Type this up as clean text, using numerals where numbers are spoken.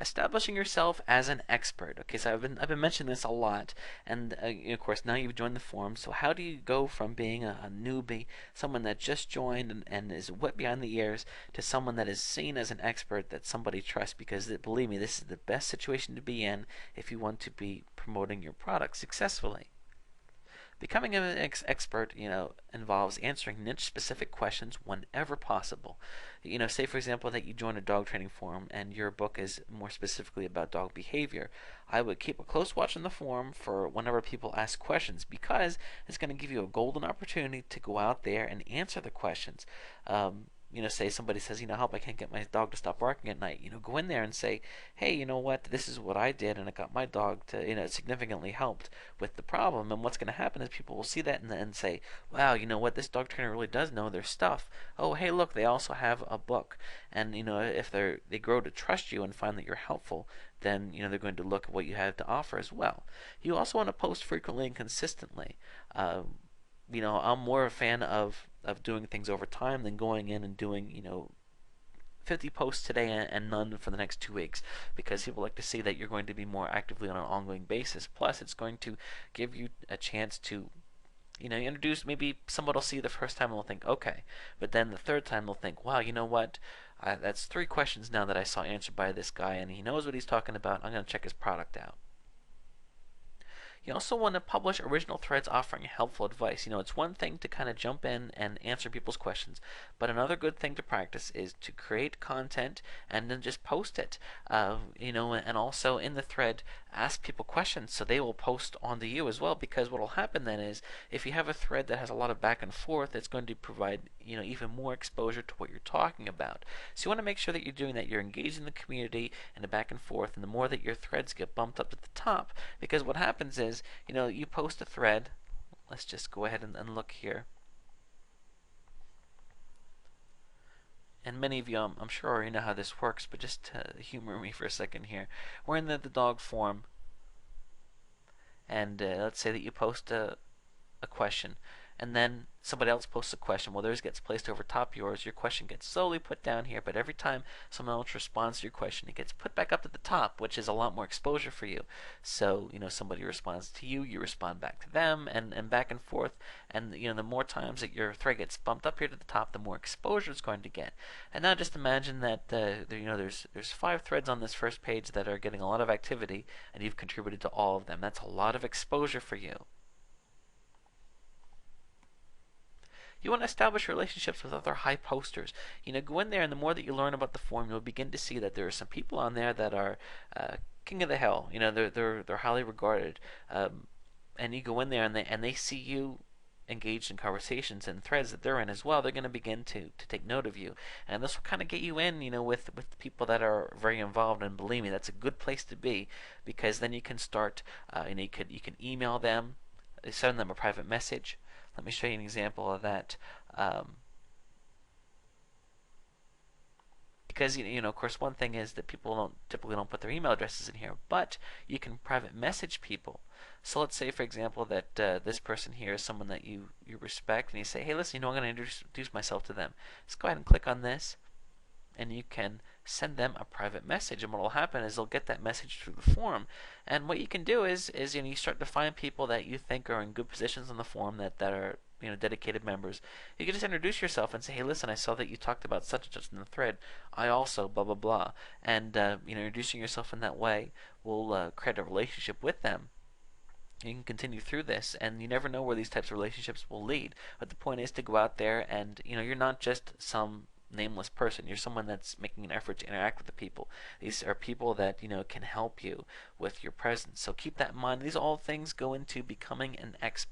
establishing yourself as an expert. Okay, so I've been mentioning this a lot, and of course now you've joined the forum. So how do you go from being a newbie, someone that just joined and is wet behind the ears, to someone that is seen as an expert that somebody trusts? Because believe me, this is the best situation to be in if you want to be promoting your product successfully. Becoming an expert, involves answering niche-specific questions whenever possible. Say for example that you join a dog training forum and your book is more specifically about dog behavior. I would keep a close watch on the forum for whenever people ask questions, because it's going to give you a golden opportunity to go out there and answer the questions. Say somebody says, help, I can't get my dog to stop barking at night. Go in there and say, hey, you know what, this is what I did, and it got my dog to, it significantly helped with the problem. And what's going to happen is people will see that and say, wow, you know what, this dog trainer really does know their stuff. Oh, hey, look, they also have a book. And, if they grow to trust you and find that you're helpful, then, they're going to look at what you have to offer as well. You also want to post frequently and consistently. I'm more a fan of doing things over time than going in and doing 50 posts today and none for the next 2 weeks, because people like to see that you're going to be more actively on an ongoing basis. Plus, it's going to give you a chance to introduce. Maybe someone will see you the first time and they'll think, okay, but then the third time they'll think, wow, you know what? That's 3 questions now that I saw answered by this guy, and he knows what he's talking about. I'm going to check his product out. You also want to publish original threads offering helpful advice. It's one thing to kind of jump in and answer people's questions, but another good thing to practice is to create content and then just post it. And also in the thread, ask people questions so they will post onto you as well. Because what will happen then is, if you have a thread that has a lot of back and forth, it's going to provide even more exposure to what you're talking about. So you want to make sure that you're doing that. You're engaging the community and the back and forth, and the more that your threads get bumped up to the top, because what happens is, you post a thread. Let's just go ahead and look here. And many of you, I'm sure already know how this works, but just humor me for a second here. We're in the dog forum, and let's say that you post a question, and then somebody else posts a question. Well, theirs gets placed over top yours. Your question gets slowly put down here, but every time someone else responds to your question, it gets put back up to the top, which is a lot more exposure for you. So, somebody responds to you, you respond back to them, and back and forth. And, the more times that your thread gets bumped up here to the top, the more exposure it's going to get. And now just imagine that, there's 5 threads on this first page that are getting a lot of activity, and you've contributed to all of them. That's a lot of exposure for you. You want to establish relationships with other high posters. Go in there, and the more that you learn about the forum, you'll begin to see that there are some people on there that are king of the hill. They're highly regarded, and you go in there, and they see you engaged in conversations and threads that they're in as well. They're going to begin to take note of you, and this will kind of get you in, with people that are very involved. And believe me, that's a good place to be, because then you can start. You can email them, send them a private message. Let me show you an example of that. Because of course, one thing is that people typically don't put their email addresses in here, but you can private message people. So let's say, for example, that this person here is someone that you respect, and you say, hey, listen, I'm going to introduce myself to them. Let's go ahead and click on this, and you can send them a private message. And what will happen is they'll get that message through the forum. And what you can do is you start to find people that you think are in good positions on the forum, that are dedicated members. You can just introduce yourself and say, hey, listen, I saw that you talked about such and such in the thread. I also blah blah blah. And introducing yourself in that way will create a relationship with them. You can continue through this, and you never know where these types of relationships will lead. But the point is to go out there, and you're not just some nameless person. You're someone that's making an effort to interact with the people. These are people that can help you with your presence. So keep that in mind. These all things go into becoming an expert.